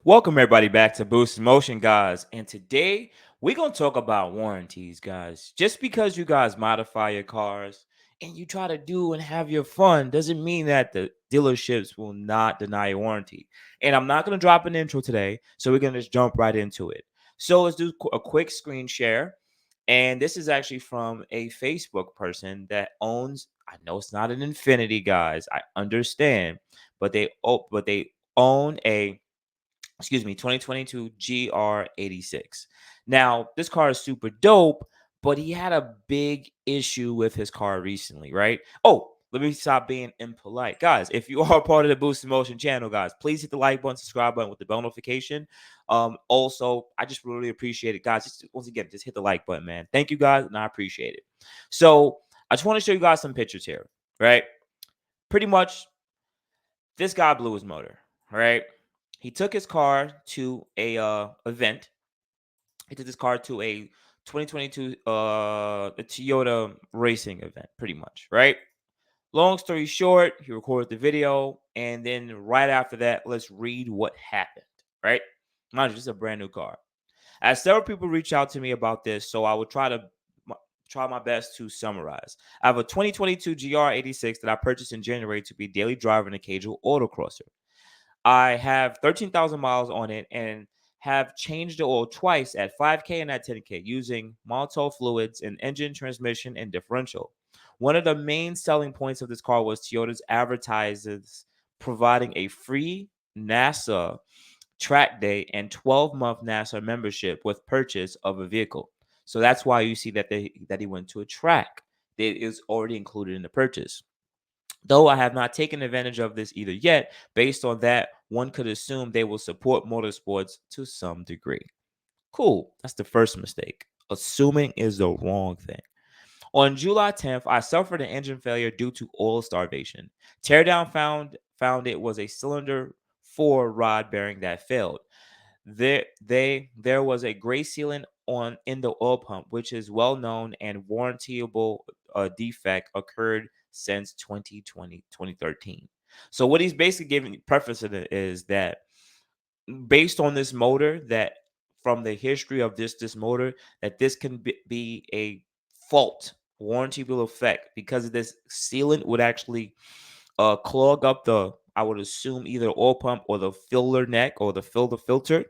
Welcome everybody back to Boost in Motion, guys. And today we're gonna talk about warranties, guys. Just because you guys modify your cars and you try to do and have your fun doesn't mean that the dealerships will not deny your warranty. And I'm not gonna drop an intro today, so we're gonna just jump right into it. So let's do a quick screen share. And this is actually from a Facebook person that owns. I know it's not an Infinity, guys. I understand, but they own a 2022 GR86. Now, this car is super dope, but he had a big issue with his car recently, right? Oh, let me stop being impolite. Guys, if you are part of the Boost in Motion channel, guys, please hit the like button, subscribe button with the bell notification. Also, I just really appreciate it, guys. Just once again, just hit the like button, man. Thank you guys, and I appreciate it. So I just want to show you guys some pictures here, right? Pretty much, this guy blew his motor, right? He took his car to a event. He took his car to a 2022 a Toyota racing event, pretty much, right? Long story short, he recorded the video, and then right after that, let's read what happened, right? Mind you, this is a brand new car. As several people reached out to me about this, so I will try my best to summarize. I have a 2022 GR86 that I purchased in January to be daily driver and occasional autocrosser. I have 13,000 miles on it and have changed the oil twice at 5K and at 10K using Motto fluids in engine, transmission, and differential. One of the main selling points of this car was Toyota's advertises providing a free NASA track day and 12-month NASA membership with purchase of a vehicle. So that's why you see that he went to a track. It is already included in the purchase. Though I have not taken advantage of this either yet, based on that, one could assume they will support motorsports to some degree. Cool. That's the first mistake. Assuming is the wrong thing. On July 10th, I suffered an engine failure due to oil starvation. Teardown found it was a cylinder 4 rod bearing that failed. There was a gray sealant on in the oil pump, which is well known and warrantable defect occurred since 2013. So what he's basically giving preface to it is that based on this motor, that from the history of this motor, that this can be a fault warrantable effect because of this sealant would actually clog up the, I would assume, either oil pump or the filler neck or the filter,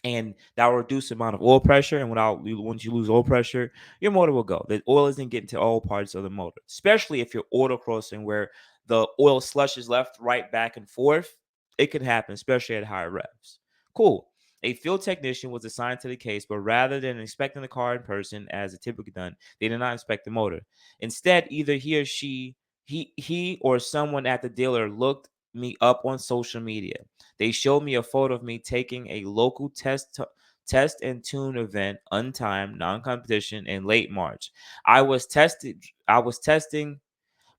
and that will reduce the amount of oil pressure. And once you lose oil pressure, your motor will go. The oil isn't getting to all parts of the motor, especially if you're autocrossing where the oil slushes left, right, back, and forth. It can happen, especially at higher revs. Cool. A field technician was assigned to the case, but rather than inspecting the car in person as it typically done, they did not inspect the motor. Instead, either he or someone at the dealer looked me up on social media. They showed me a photo of me taking a local test and tune event, untimed, non-competition in late March. I was testing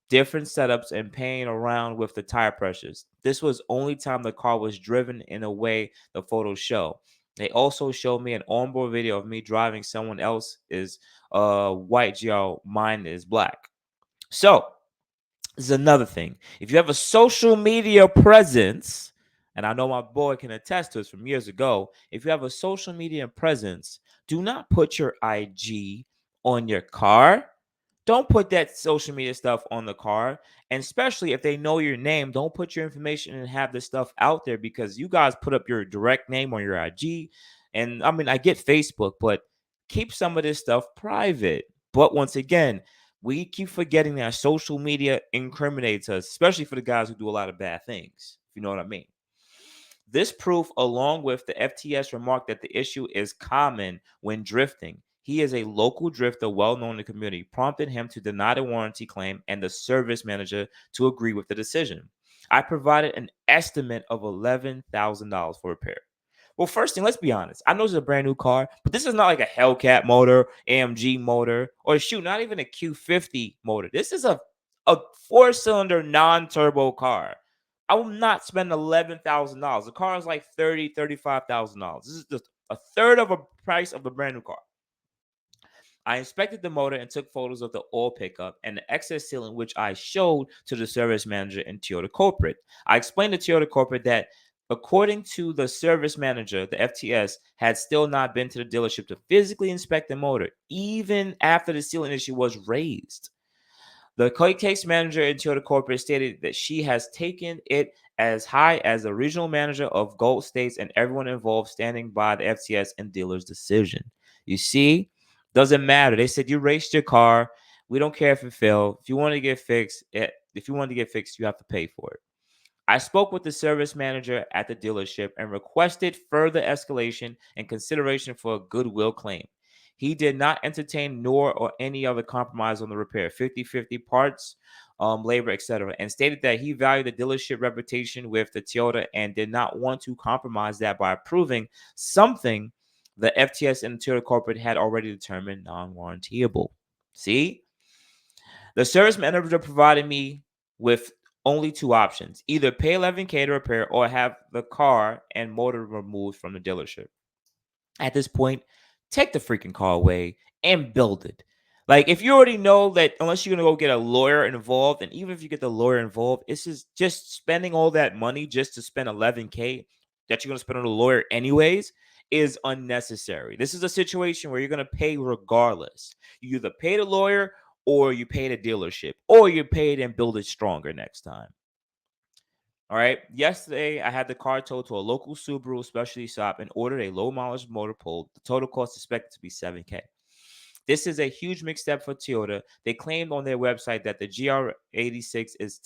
different setups and playing around with the tire pressures. This was only time the car was driven in a way the photos show. They also showed me an onboard video of me driving someone else's white GL. Mine is black. So this is another thing. If you have a social media presence, and I know my boy can attest to this from years ago, if you have a social media presence, do not put your IG on your car. Don't put that social media stuff on the car. And especially if they know your name, don't put your information and have this stuff out there because you guys put up your direct name on your IG. And I mean, I get Facebook, but keep some of this stuff private. But once again, we keep forgetting that social media incriminates us, especially for the guys who do a lot of bad things, if you know what I mean. This proof, along with the FTS remark that the issue is common when drifting, he is a local drifter well known in the community, prompted him to deny the warranty claim and the service manager to agree with the decision. I provided an estimate of $11,000 for repair. Well, first thing, let's be honest. I know this is a brand new car, but this is not like a Hellcat motor, AMG motor, or shoot, not even a Q50 motor. This is a four-cylinder non-turbo car. I will not spend $11,000. The car is like $35,000. This is just a third of a price of the brand new car. I inspected the motor and took photos of the oil pickup and the excess sealant, which I showed to the service manager and Toyota corporate. I explained to Toyota corporate that According to the service manager, the FTS had still not been to the dealership to physically inspect the motor, even after the sealing issue was raised. The case manager in Toyota Corporate stated that she has taken it as high as the regional manager of Gulf States and everyone involved standing by the FTS and dealer's decision. You see, doesn't matter. They said you raced your car. We don't care if it failed. If you want to get fixed, you have to pay for it. I spoke with the service manager at the dealership and requested further escalation and consideration for a goodwill claim. He did not entertain nor or any other compromise on the repair, 50-50 parts, labor, etc., and stated that he valued the dealership reputation with the Toyota and did not want to compromise that by approving something the FTS and the Toyota corporate had already determined non-warrantyable. See? The service manager provided me with only two options: either pay 11K to repair or have the car and motor removed from the dealership. At this point, take the freaking car away and build it. Like, if you already know that unless you're going to go get a lawyer involved, and even if you get the lawyer involved, it's just spending all that money just to spend 11K that you're going to spend on a lawyer anyways is unnecessary. This is a situation where you're going to pay regardless. You either pay the lawyer or you pay the dealership, or you pay it and build it stronger next time. All right. Yesterday, I had the car towed to a local Subaru specialty shop and ordered a low mileage motor pulled. The total cost is expected to be 7K. This is a huge misstep for Toyota. They claimed on their website that the GR86 is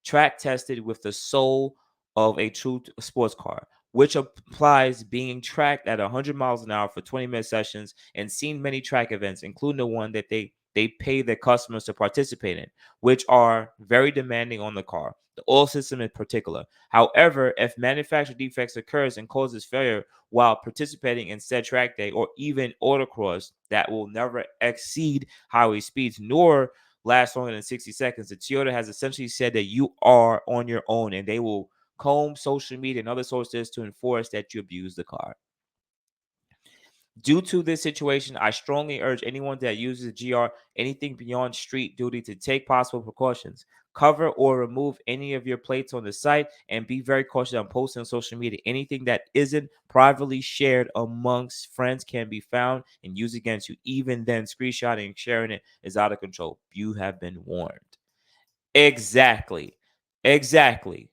track tested with the soul of a true sports car, which applies being tracked at 100 miles an hour for 20-minute sessions and seen many track events, including the one that they pay their customers to participate in, which are very demanding on the car, the oil system in particular. However, if manufacturer defects occurs and causes failure while participating in said track day or even autocross, that will never exceed highway speeds nor last longer than 60 seconds. The Toyota has essentially said that you are on your own and they will comb social media and other sources to enforce that you abuse the car. Due to this situation, I strongly urge anyone that uses GR anything beyond street duty to take possible precautions. Cover or remove any of your plates on the site and be very cautious on posting on social media. Anything that isn't privately shared amongst friends can be found and used against you. Even then, screenshotting and sharing it is out of control. You have been warned. Exactly. Exactly.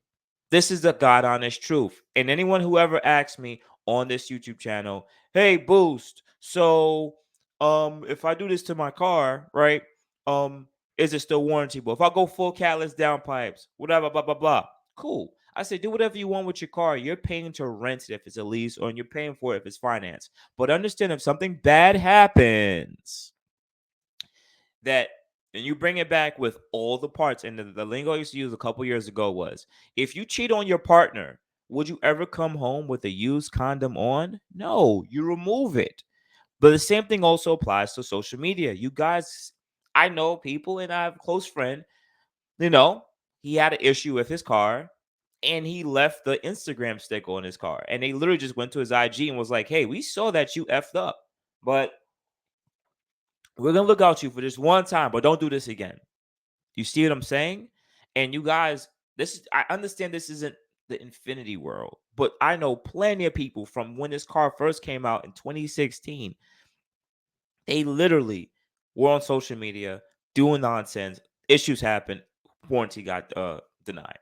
This is the God honest truth. And anyone who ever asks me on this YouTube channel, "Hey, Boost, so if I do this to my car, right? Is it still warrantable? If I go full catalyst downpipes, whatever, blah blah blah." Cool. I say do whatever you want with your car. You're paying to rent it if it's a lease, or you're paying for it if it's finance. But understand, if something bad happens, that and you bring it back with all the parts. And the lingo I used to use a couple years ago was, if you cheat on your partner, would you ever come home with a used condom on? No, you remove it. But the same thing also applies to social media. You guys, I know people, and I have a close friend, you know, he had an issue with his car and he left the Instagram sticker on his car. And they literally just went to his IG and was like, "Hey, we saw that you effed up, but we're gonna look out you for this one time, but don't do this again." You see what I'm saying? And you guys, I understand this isn't the infinity world, but I know plenty of people from when this car first came out in 2016. They literally were on social media doing nonsense. Issues happened. Warranty got denied.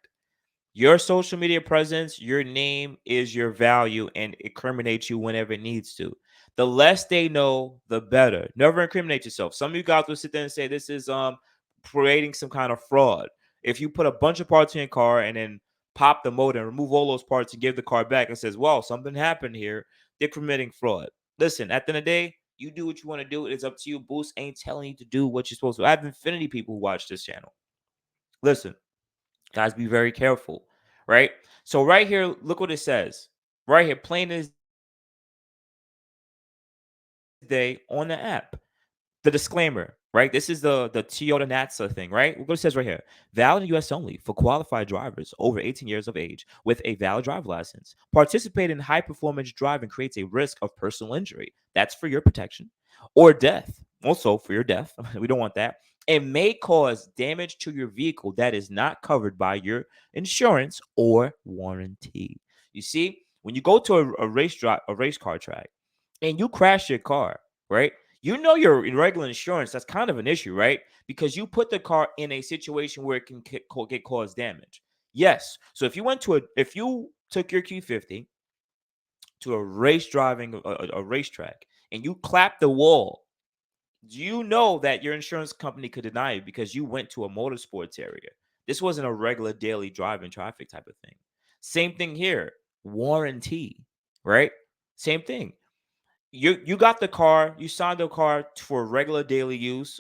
Your social media presence, your name is your value, and it incriminates you whenever it needs to. The less they know, the better. Never incriminate yourself. Some of you guys will sit there and say this is creating some kind of fraud. If you put a bunch of parts in your car and then pop the motor and remove all those parts and give the car back and says, "Well, something happened here," they're committing fraud. Listen, at the end of the day, you do what you want to do. It's up to you. Boost ain't telling you to do what you're supposed to. I have infinity people who watch this channel. Listen, guys, be very careful, right? So right here, look what it says. Right here, plain as day on the app. The disclaimer, right? This is the Toyota NATSA thing, right? Look what it says right here. Valid in the US only for qualified drivers over 18 years of age with a valid driver license. Participate in high performance driving creates a risk of personal injury. That's for your protection. Or death. Also for your death. We don't want that. It may cause damage to your vehicle that is not covered by your insurance or warranty. You see, when you go to a race car track and you crash your car, right? You know your regular insurance, that's kind of an issue, right? Because you put the car in a situation where it can get cause damage. Yes. So if you took your Q50 to a a racetrack and you clapped the wall, you know that your insurance company could deny it because you went to a motorsports area. This wasn't a regular daily driving traffic type of thing. Same thing here. Warranty, right? Same thing. You got the car, you signed the car for regular daily use,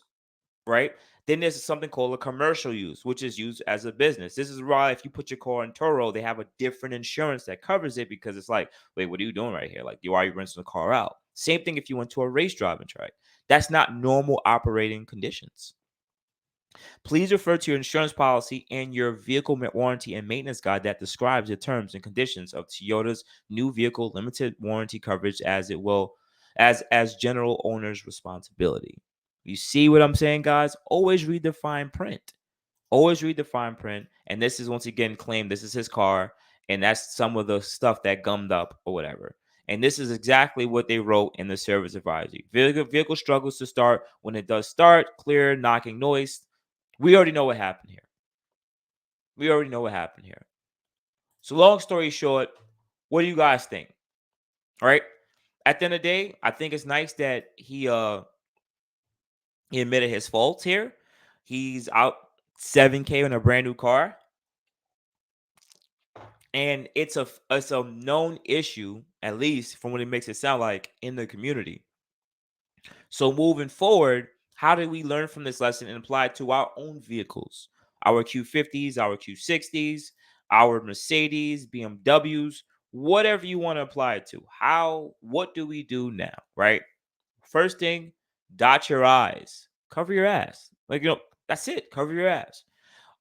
right? Then there's something called a commercial use, which is used as a business. This is why if you put your car in Toro, they have a different insurance that covers it because it's like, wait, what are you doing right here? Like, why are you renting the car out? Same thing if you went to a race driving track. That's not normal operating conditions. Please refer to your insurance policy and your vehicle warranty and maintenance guide that describes the terms and conditions of Toyota's new vehicle limited warranty coverage as general owner's responsibility. You see what I'm saying, guys? Always read the fine print. Always read the fine print. And this is once again claimed this is his car, and that's some of the stuff that gummed up or whatever. And this is exactly what they wrote in the service advisory. Vehicle struggles to start. When it does start, clear, knocking noise. We already know what happened here. We already know what happened here. So long story short, what do you guys think? All right. At the end of the day, I think it's nice that he admitted his faults here. He's out 7K on a brand new car. And it's a known issue, at least from what it makes it sound like, in the community. So moving forward, how do we learn from this lesson and apply it to our own vehicles? Our Q50s, our Q60s, our Mercedes, BMWs, whatever you want to apply it to. What do we do now, right? First thing, dot your I's, cover your ass. That's it. Cover your ass.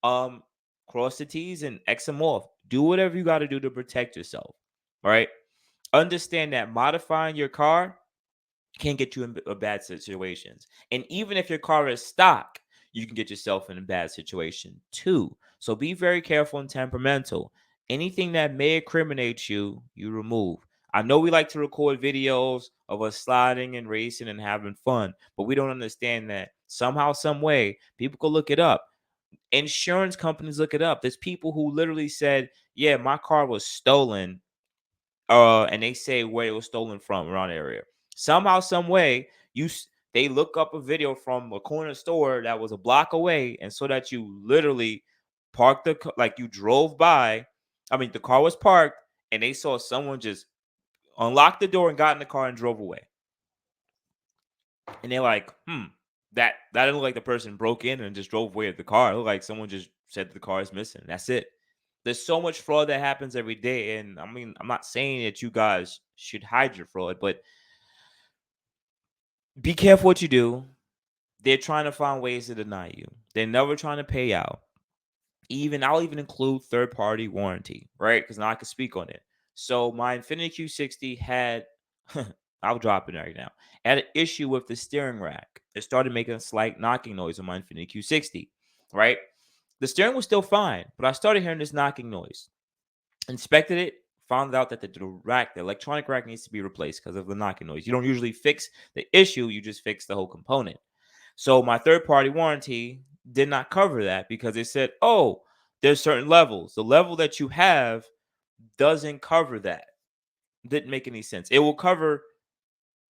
Um, Cross the T's and X them off. Do whatever you got to do to protect yourself. All right. Understand that modifying your car can get you in bad situations. And even if your car is stock, you can get yourself in a bad situation too. So be very careful and temperamental. Anything that may incriminate you, you remove. I know we like to record videos of us sliding and racing and having fun, but we don't understand that somehow, some way, people can look it up. Insurance companies look it up. There's people who literally said, "Yeah, my car was stolen," and they say where it was stolen from around the area. Somehow, some way, they look up a video from a corner store that was a block away, and so that you literally parked like you drove by. I mean, the car was parked, and they saw someone just unlock the door and got in the car and drove away. And they're like, that didn't look like the person broke in and just drove away with the car. It looked like someone just said the car is missing. That's it. There's so much fraud that happens every day. And I mean, I'm not saying that you guys should hide your fraud, but be careful what you do. They're trying to find ways to deny you. They're never trying to pay out. I'll even include third-party warranty, right? Because now I can speak on it. So my Infiniti Q60 had, I'll drop it right now, had an issue with the steering rack. It started making a slight knocking noise on my Infiniti Q60, right? The steering was still fine, but I started hearing this knocking noise. Inspected it, found out that the electronic rack needs to be replaced because of the knocking noise. You don't usually fix the issue, you just fix the whole component. So my third-party warranty did not cover that because they said, oh, there's certain levels. The level that you have doesn't cover that. Didn't make any sense. It will cover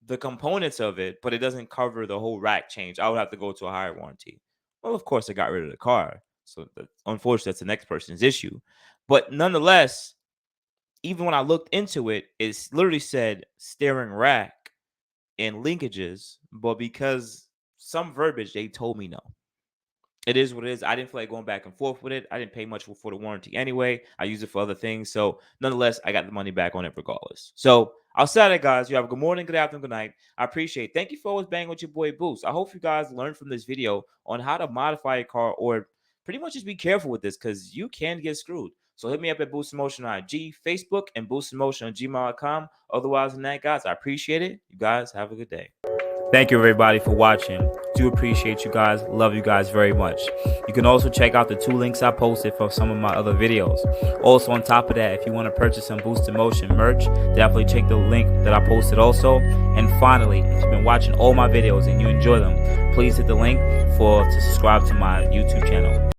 the components of it, but it doesn't cover the whole rack change. I would have to go to a higher warranty. Well, of course, I got rid of the car. So unfortunately, that's the next person's issue. But nonetheless, even when I looked into it, it literally said steering rack and linkages, but because some verbiage, they told me no. It is what it is. I didn't feel like going back and forth with it. I didn't pay much for the warranty anyway. I use it for other things. So nonetheless, I got the money back on it regardless. So outside of that, guys, you have a good morning, good afternoon, good night. I appreciate it. Thank you for always banging with your boy Boost. I hope you guys learned from this video on how to modify a car, or pretty much just be careful with this because you can get screwed. So hit me up at Boost Motion on IG, Facebook, and Boost Motion on gmail.com. Otherwise than that, guys, I appreciate it. You guys have a good day. Thank you everybody for watching. Do appreciate you guys. Love you guys very much. You can also check out the 2 links I posted for some of my other videos. Also on top of that, if you want to purchase some Boost in Motion merch, definitely check the link that I posted also. And finally, if you've been watching all my videos and you enjoy them, please hit the link to subscribe to my YouTube channel.